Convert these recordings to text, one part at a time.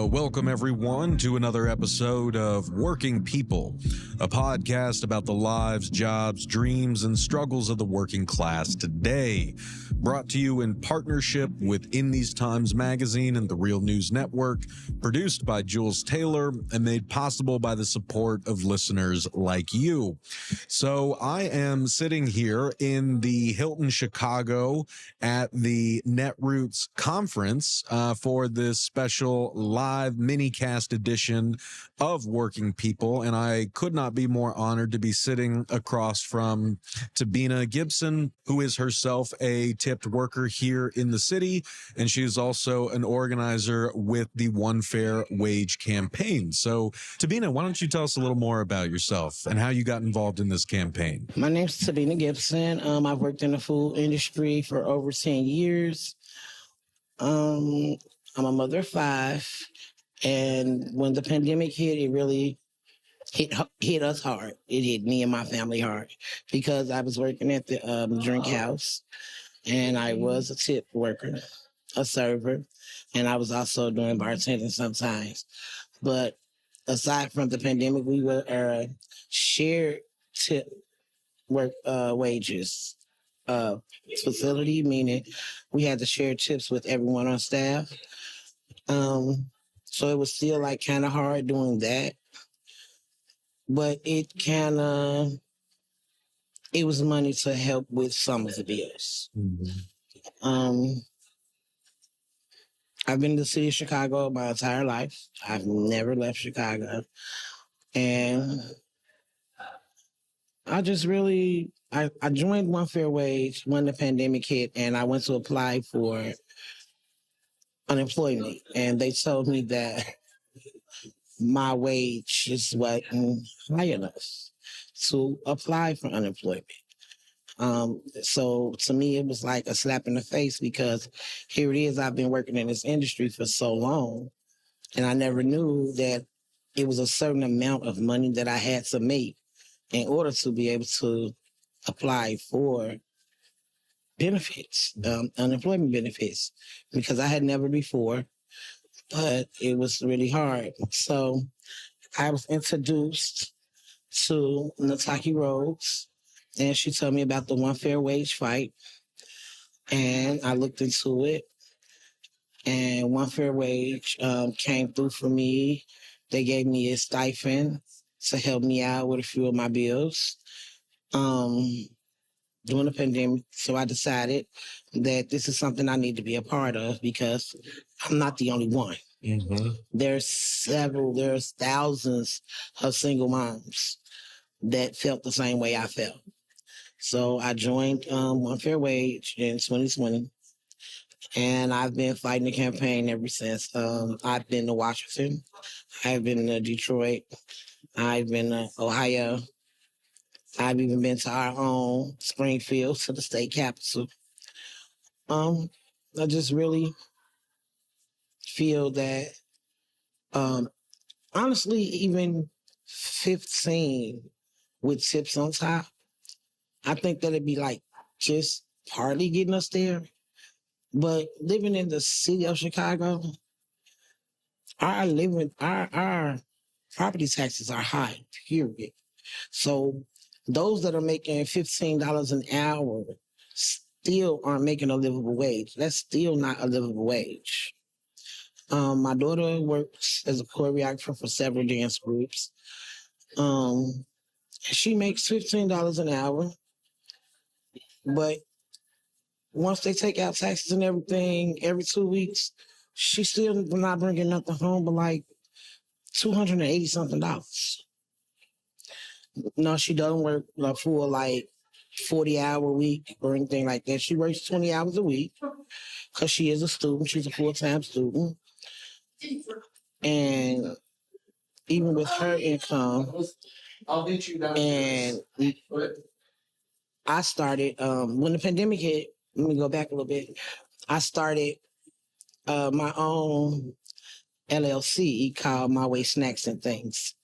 Welcome everyone to another episode of Working People, a podcast about the lives, jobs, dreams, and struggles of the working class today. Brought to you in partnership with In These Times magazine and the Real News Network, produced by Jules Taylor and made possible by the support of listeners like you. So I am sitting here in the Hilton Chicago at the Netroots conference for this special live mini-cast edition of Working People, and I could not be more honored to be sitting across from Tabina Gipson, who is herself a tipped worker here in the city, and she is also an organizer with the One Fair Wage campaign. So, Tabina, why don't you tell us a little more about yourself and how you got involved in this campaign? My name's Tabina Gipson. I've worked in the food industry for over 10 years. I'm a mother of 5, and when the pandemic hit, it really hit us hard. It hit me and my family hard because I was working at the drink house, and I was a tip worker, a server, and I was also doing bartending sometimes. But aside from the pandemic, we were shared tip work wages facility, meaning we had to share tips with everyone on staff. So it was still like kind of hard doing that, but it was money to help with some of the bills. Mm-hmm. I've been to the city of Chicago my entire life. I've never left Chicago, and I just really, I joined One Fair Wage when the pandemic hit, and I went to apply for unemployment, and they told me that my wage just wasn't high enough to apply for unemployment. So to me, it was like a slap in the face because here it is, I've been working in this industry for so long, and I never knew that it was a certain amount of money that I had to make in order to be able to apply for benefits, unemployment benefits, because I had never before, but it was really hard. So I was introduced to Nataki Rhodes, and she told me about the One Fair Wage fight, and I looked into it, and One Fair Wage came through for me. They gave me a stipend to help me out with a few of my bills during the pandemic. So I decided that this is something I need to be a part of because I'm not the only one. Mm-hmm. There's thousands of single moms that felt the same way I felt. So I joined One Fair Wage in 2020, and I've been fighting the campaign ever since. I've been to Washington, I've been to Detroit, I've been to Ohio. I've even been to our own Springfield, to the state capital. I just really feel that, honestly, even 15 with tips on top, I think that'd be like just partly getting us there. But living in the city of Chicago, our property taxes are high, period. So those that are making $15 an hour still aren't making a livable wage. That's still not a livable wage. My daughter works as a choreographer for several dance groups. She makes $15 an hour, but once they take out taxes and everything, every 2 weeks, she's still not bringing nothing home but like $280-something. No, she doesn't work a full 40-hour week or anything like that. She works 20 hours a week because she is a student. She's a full-time student. And even with her income, and I started, when the pandemic hit, let me go back a little bit, I started my own LLC called My Way Snacks and Things.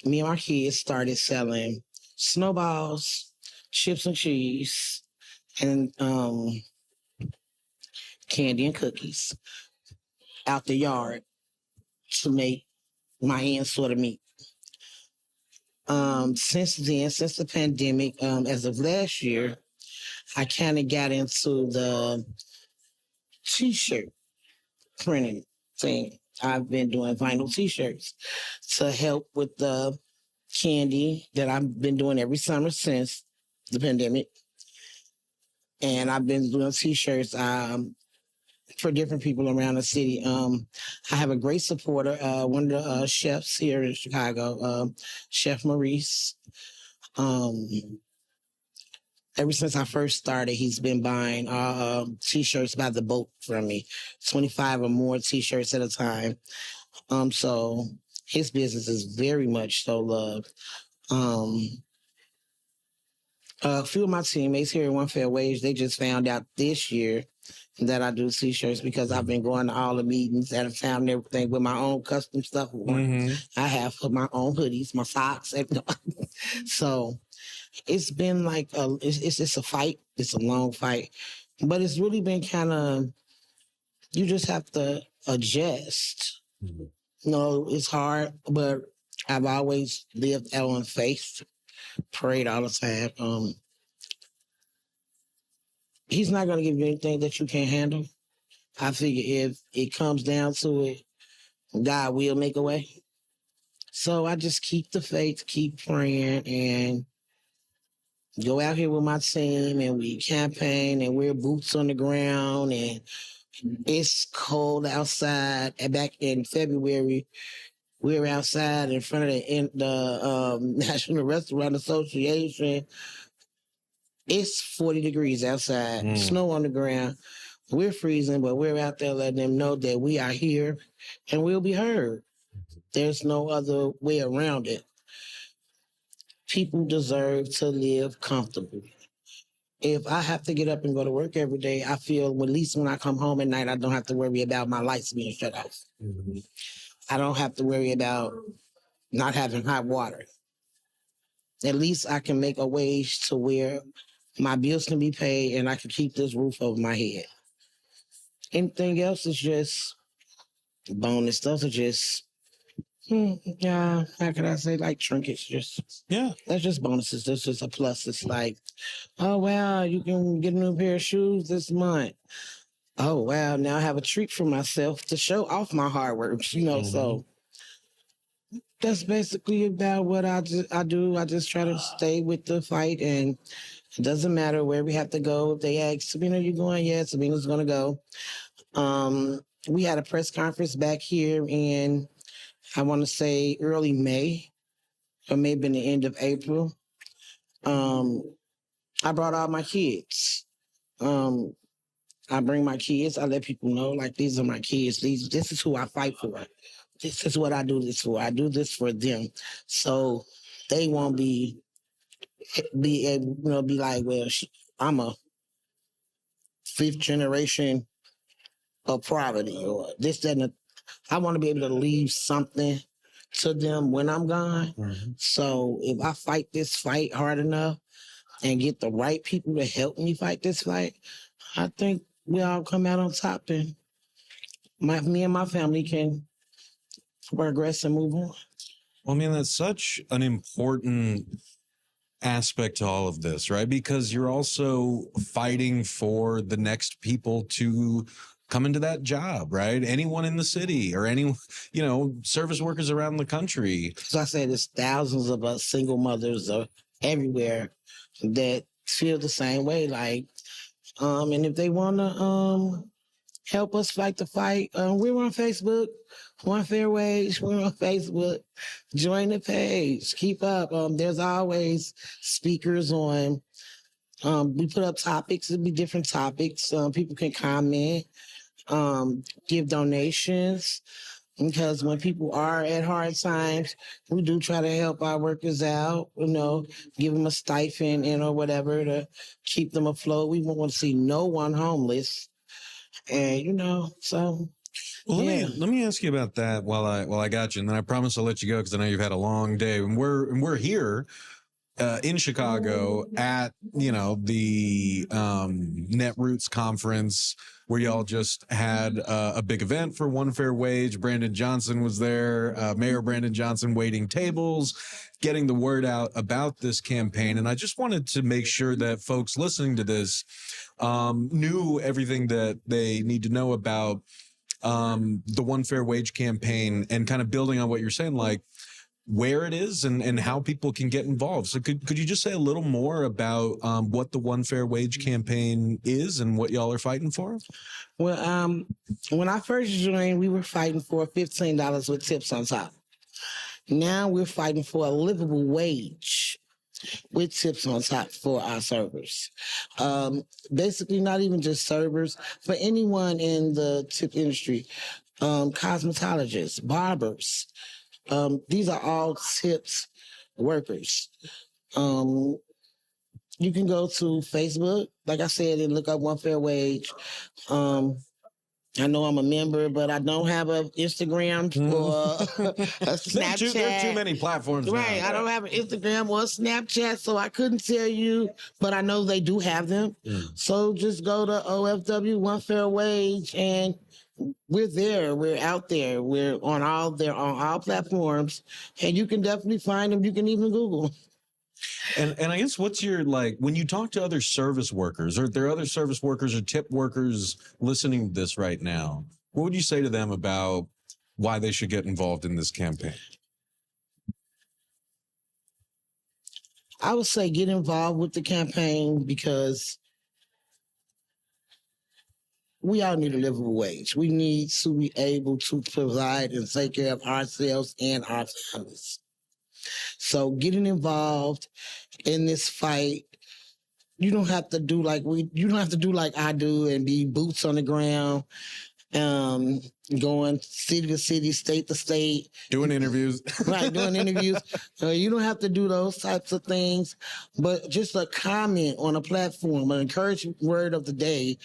Me and my kids started selling snowballs, chips and cheese, and candy and cookies. out the yard to make my ends sort of meet. Since then, since the pandemic, as of last year, I kind of got into the t-shirt printing thing. I've been doing vinyl t-shirts to help with the candy that I've been doing every summer since the pandemic. And I've been doing t-shirts for different people around the city. I have a great supporter, one of the chefs here in Chicago, Chef Maurice. Ever since I first started, he's been buying t-shirts by the boat from me, 25 or more t-shirts at a time. So his business is very much so loved. A few of my teammates here at One Fair Wage, they just found out this year that I do t-shirts because I've been going to all the meetings and I've found everything with my own custom stuff. Mm-hmm. I have my own hoodies, my socks. So it's been like it's a fight. It's a long fight, but it's really been kind of, you just have to adjust. Mm-hmm. No, it's hard, but I've always lived out on faith, prayed all the time. He's not going to give you anything that you can't handle. I figure if it comes down to it, God will make a way. So I just keep the faith, keep praying, and go out here with my team, and we campaign and wear boots on the ground, and it's cold outside. And back in February, we were outside in front of the National Restaurant Association. It's 40 degrees outside, snow on the ground. We're freezing, but we're out there letting them know that we are here and we'll be heard. There's no other way around it. People deserve to live comfortably. If I have to get up and go to work every day, I feel, at least when I come home at night, I don't have to worry about my lights being shut off. Mm-hmm. I don't have to worry about not having hot water. At least I can make a wage to where my bills can be paid and I can keep this roof over my head. Anything else is just bonus. Those are just, how can I say, like trinkets? That's just bonuses. That's just a plus. It's like, oh, wow, you can get a new pair of shoes this month. Oh, wow, now I have a treat for myself to show off my hard work, So that's basically about what I do. I just try to stay with the fight, and it doesn't matter where we have to go. If they ask, Sabina, you going? Yeah, Sabina's going to go. We had a press conference back here in, I want to say, early May, or maybe in the end of April. I brought all my kids. I bring my kids. I let people know, like, these are my kids. This is who I fight for. This is what I do this for. I do this for them. So they won't be able, be like, well, I'm a fifth generation of poverty or this, that, and I want to be able to leave something to them when I'm gone. Mm-hmm. So if I fight this fight hard enough and get the right people to help me fight this fight, I think we all come out on top, and me and my family can progress and move on. Well, I mean, that's such an important aspect to all of this, right? Because you're also fighting for the next people to come into that job, right? Anyone in the city or any, service workers around the country. So I say there's thousands of us single mothers everywhere that feel the same way. Like, and if they want to help us fight the fight, we're on Facebook, One Fair Wage. We're on Facebook. Join the page. Keep up. There's always speakers on. We put up topics. It'll be different topics. People can comment, give donations. Because when people are at hard times, we do try to help our workers out, give them a stipend or whatever to keep them afloat. We want to see no one homeless. And, so. Well, let me ask you about that while I got you, and then I promise I'll let you go because I know you've had a long day. And we're here in Chicago at, the Netroots conference where y'all just had a big event for One Fair Wage. Brandon Johnson was there, Mayor Brandon Johnson waiting tables, getting the word out about this campaign. And I just wanted to make sure that folks listening to this knew everything that they need to know about the One Fair Wage campaign, and kind of building on what you're saying, like where it is and how people can get involved. So could you just say a little more about what the One Fair Wage campaign is and what y'all are fighting for? Well, when I first joined, we were fighting for $15 with tips on top. Now we're fighting for a livable wage with tips on top for our servers. Basically, not even just servers, but anyone in the tip industry, cosmetologists, barbers. These are all tips workers. You can go to Facebook, like I said, and look up One Fair Wage. I know I'm a member, but I don't have an Instagram or a Snapchat. There are too many platforms right, now. I don't have an Instagram or a Snapchat, so I couldn't tell you, but I know they do have them. So just go to OFW One Fair Wage, and we're there. We're out there. We're on all platforms, and you can definitely find them. You can even Google. And I guess what's your, like, when you talk to other service workers, or there are other service workers or tip workers listening to this right now, what would you say to them about why they should get involved in this campaign? I would say get involved with the campaign because we all need a livable wage. We need to be able to provide and take care of ourselves and our families. So getting involved in this fight, you don't have to do like I do and be boots on the ground, going city to city, state to state. Doing interviews. Right, doing interviews. You don't have to do those types of things, but just a comment on a platform, an encouraging word of the day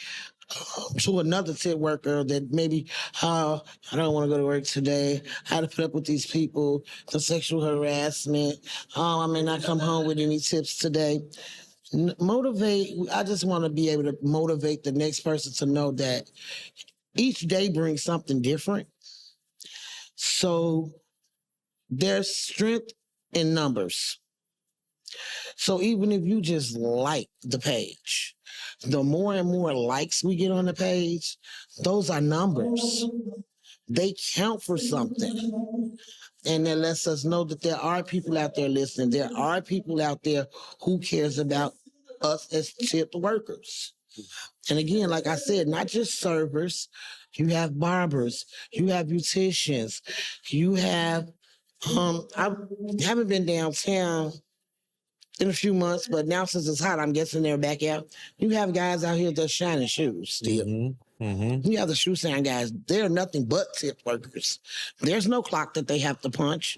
to another tip worker that maybe, I don't want to go to work today, how to put up with these people, the sexual harassment, I may not come home with any tips today. I just want to be able to motivate the next person to know that each day brings something different. So there's strength in numbers. So even if you just like the page, the more and more likes we get on the page, those are numbers. They count for something. And that lets us know that there are people out there listening. There are people out there who cares about us as tip workers. And again, like I said, not just servers. You have barbers. You have beauticians. You have, I haven't been downtown in a few months, but now since it's hot, I'm guessing they're back out. You have guys out here that's shining shoes still. You have the shoe shine guys. They're nothing but tip workers. There's no clock that they have to punch.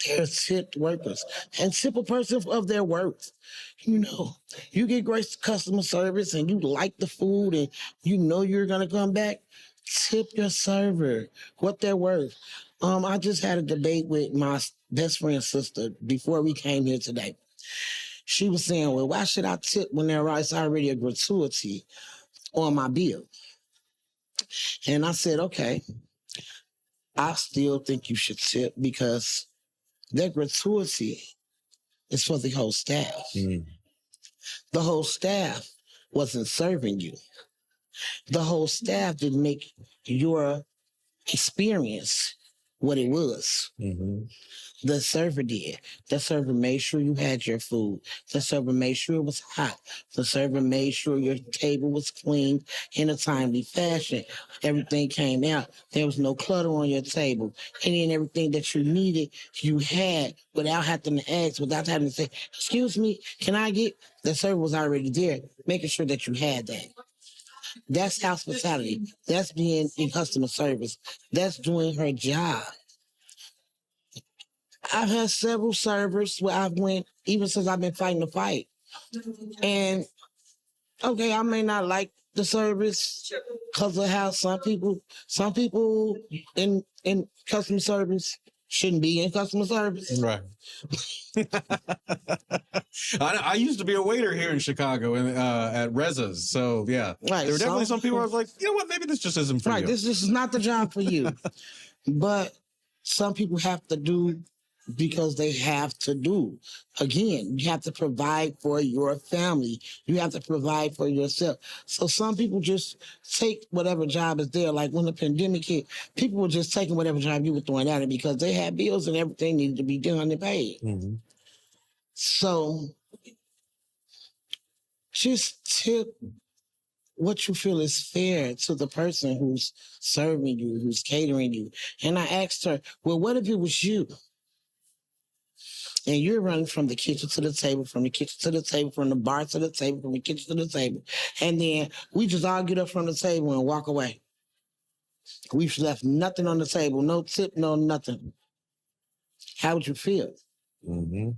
They're tip workers. And tip a person of their worth. You know, you get great customer service and you like the food and you know you're going to come back, tip your server what they're worth. I just had a debate with my best friend's sister before we came here today. She was saying, well, why should I tip when there's already a gratuity on my bill? And I said, okay, I still think you should tip because that gratuity is for the whole staff. The whole staff wasn't serving you. The whole staff didn't make your experience what it was. The server did. The server made sure you had your food. The server made sure it was hot. The server made sure your table was cleaned in a timely fashion. Everything came out. There was no clutter on your table. Any and everything that you needed, you had without having to ask, without having to say, excuse me, can I get? The server was already there, making sure that you had that. That's hospitality. That's being in customer service. That's doing her job. I've had several servers where I've went, even since I've been fighting the fight. And, okay, I may not like the service because of how some people in customer service, shouldn't be in customer service. Right. I used to be a waiter here in Chicago at Reza's. So, yeah, Right. there were definitely some people where I was like, you know what, maybe this just isn't for you. Right. This is not the job for you. But some people have to do because they have to do. Again, you have to provide for your family. You have to provide for yourself. So some people just take whatever job is there. Like when the pandemic hit, people were just taking whatever job you were throwing at it because they had bills and everything needed to be done and paid. Mm-hmm. So just tip what you feel is fair to the person who's serving you, who's catering you. And I asked her, well, what if it was you? And you're running from the kitchen to the table, from the kitchen to the table, from the bar to the table, from the kitchen to the table. And then we just all get up from the table and walk away. We've left nothing on the table, no tip, no nothing. How would you feel? Mm-hmm.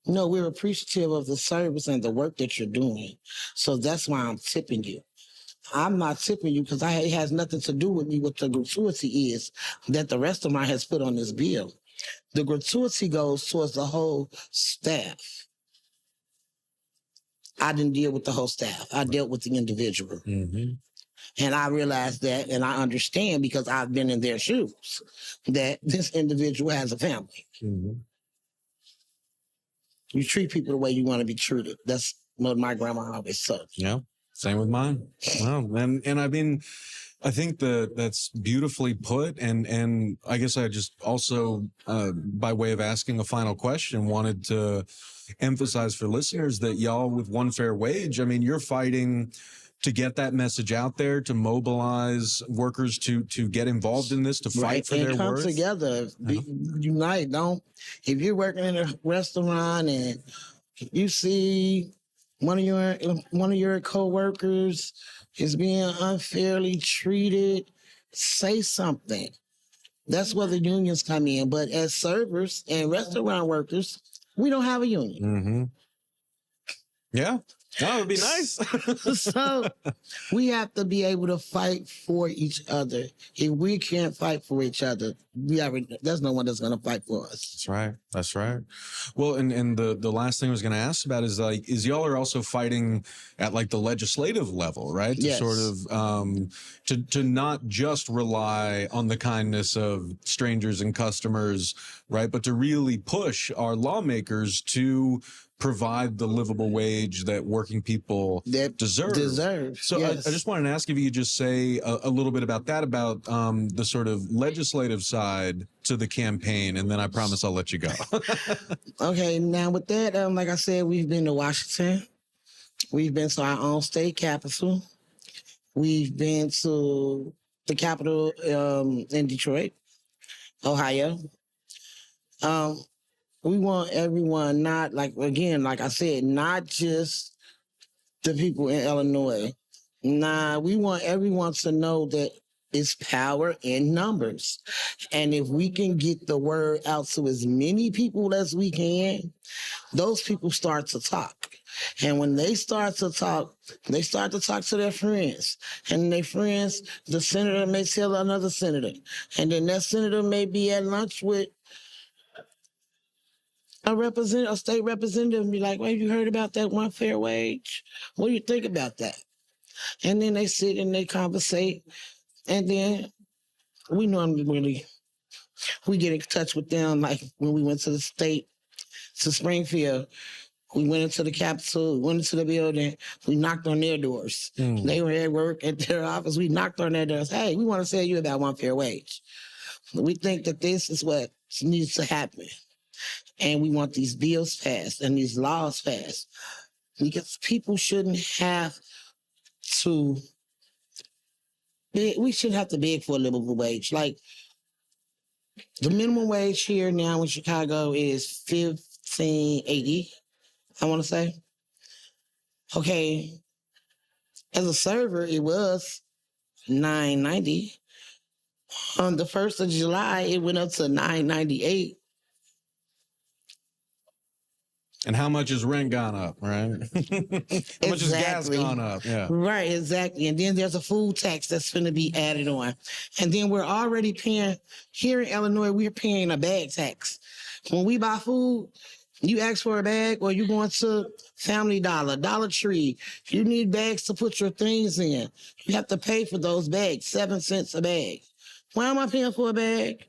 No, we're appreciative of the service and the work that you're doing. So that's why I'm tipping you. I'm not tipping you because it has nothing to do with me what the gratuity is that the restaurant has put on this bill. The gratuity goes towards the whole staff. I didn't deal with the whole staff. I dealt with the individual. Mm-hmm. And I realized that, and I understand because I've been in their shoes, that this individual has a family. Mm-hmm. You treat people the way you want to be treated. That's what my grandma always said. Yeah, same with mine. Wow. And I mean, I think that's beautifully put. And I guess I just also, by way of asking a final question, wanted to emphasize for listeners that y'all with One Fair Wage, I mean, you're fighting to get that message out there, to mobilize workers to get involved in this, to fight for their come worth. Together, unite. Don't. If you're working in a restaurant and you see one of your coworkers is being unfairly treated, say something. That's where the unions come in. But as servers and restaurant workers, we don't have a union. Mm-hmm. Yeah. That would be nice. So we have to be able to fight for each other. If we can't fight for each other, there's no one that's going to fight for us. That's right. That's right. Well, and the last thing I was going to ask about is y'all are also fighting at like the legislative level, right? To sort of to not just rely on the kindness of strangers and customers, right? But to really push our lawmakers to provide the livable wage that working people deserve. So yes. I just wanted to ask if you could just say a little bit about that, about the sort of legislative side to the campaign, and then I promise I'll let you go. Okay, now with that, like I said, we've been to Washington. We've been to our own state capital. We've been to the Capitol in Detroit, Ohio. We want everyone, not like I said, not just the people in Illinois. Nah, we want everyone to know that it's power in numbers. And if we can get the word out to as many people as we can, those people start to talk. And when they start to talk to their friends. And their friends, the senator may tell another senator. And then that senator may be at lunch with a state representative and be like, well, you heard about that one fair wage? What do you think about that? And then they sit and they conversate. And then we normally get in touch with them. Like when we went to the state, to Springfield, we went into the Capitol, we went into the building, we knocked on their doors. They were at work at their office. We knocked on their doors. Hey, we want to tell you about one fair wage. We think that this is what needs to happen. And we want these bills passed and these laws passed. Because people shouldn't have to, we shouldn't have to beg for a livable wage. Like, the minimum wage here now in Chicago is $15.80, I want to say. Okay, as a server, it was $9.90. On the 1st of July, it went up to $9.98. And how much has rent gone up, right? How much has gas gone up? Yeah. Right, exactly. And then there's a food tax that's going to be added on. And then we're already paying, here in Illinois, we're paying a bag tax. When we buy food, you ask for a bag or you going to Family Dollar, Dollar Tree. You need bags to put your things in. You have to pay for those bags, 7 cents a bag. Why am I paying for a bag?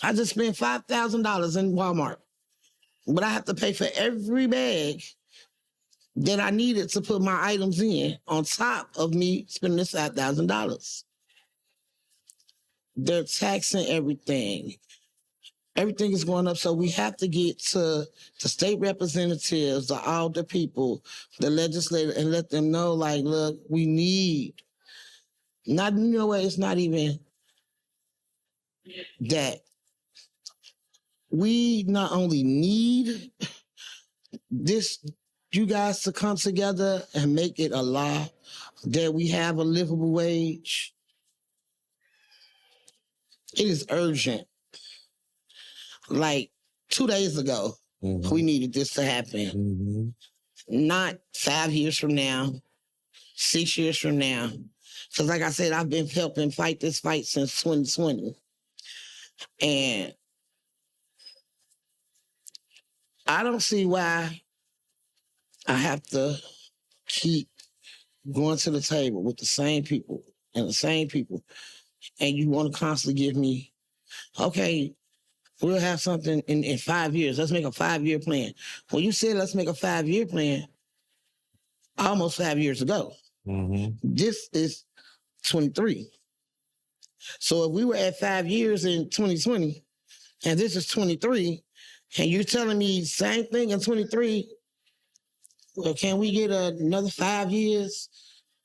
I just spent $5,000 in Walmart. But I have to pay for every bag that I needed to put my items in on top of me spending this $5,000. They're taxing everything. Everything is going up. So we have to get to the state representatives, the older people, the legislators, and let them know, like, look, we need, not, you know what, it's not even that. We not only need this, you guys to come together and make it a law that we have a livable wage. It is urgent. Like 2 days ago, we needed this to happen. Not 5 years from now, 6 years from now. Because like I said, I've been helping fight this fight since 2020. And I don't see why I have to keep going to the table with the same people and the same people. And you want to constantly give me, okay, we'll have something in 5 years. Let's make a 5-year plan. When you said let's make a 5-year plan, almost 5 years ago. This is 23. So if we were at 5 years in 2020, and this is 23, and you're telling me same thing in 23, well, can we get another 5 years?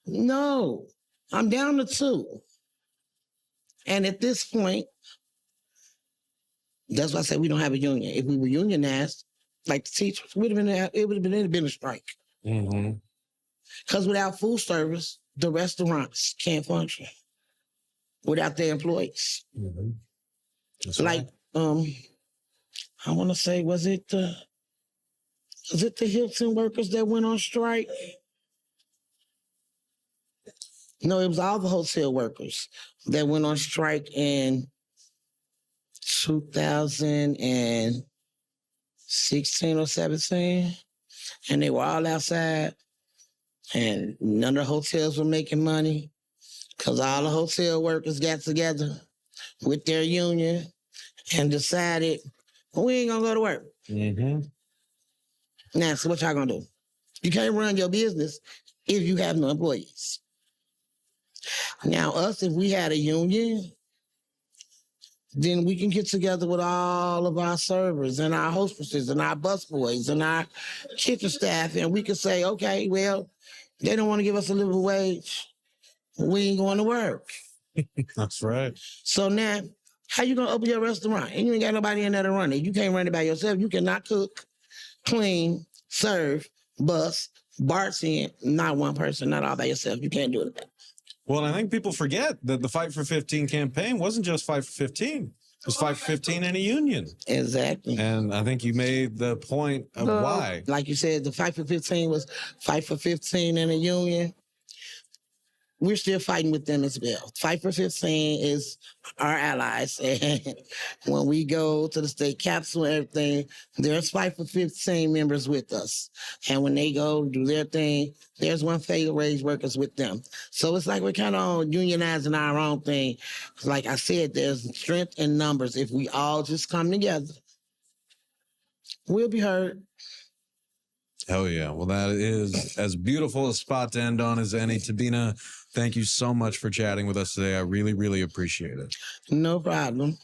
No, I'm down to 2. And at this point, that's why I said we don't have a union. If we were unionized, like the teachers, it would have been a strike. Because without food service, the restaurants can't function without their employees. Like, right. I want to say, was it the Hilton workers that went on strike? No, it was all the hotel workers that went on strike in 2016 or 17. And they were all outside. And none of the hotels were making money because all the hotel workers got together with their union and decided, we ain't going to go to work. Now, so what y'all going to do? You can't run your business if you have no employees. Now, us, if we had a union, then we can get together with all of our servers and our hostesses and our busboys and our kitchen staff, and we can say, okay, well, they don't want to give us a livable wage. We ain't going to work. That's right. So now, how you going to open your restaurant? And you ain't got nobody in there to run it. You can't run it by yourself. You cannot cook, clean, serve, bus, bartend, not one person, not all by yourself. You can't do it. Well, I think people forget that the Fight for 15 campaign wasn't just Fight for 15. It was Fight for 15 in a union. Exactly. And I think you made the point of why. Like you said, the Fight for 15 was Fight for 15 in a union. We're still fighting with them as well. Fight for 15 is our allies. And when we go to the state capitol and everything, there's Fight for 15 members with us. And when they go do their thing, there's one fatal wage workers with them. So it's like we're kind of unionizing our own thing. Like I said, there's strength in numbers. If we all just come together, we'll be heard. Hell yeah. Well, that is as beautiful a spot to end on as any. Tabina, thank you so much for chatting with us today. I really, really appreciate it. No problem.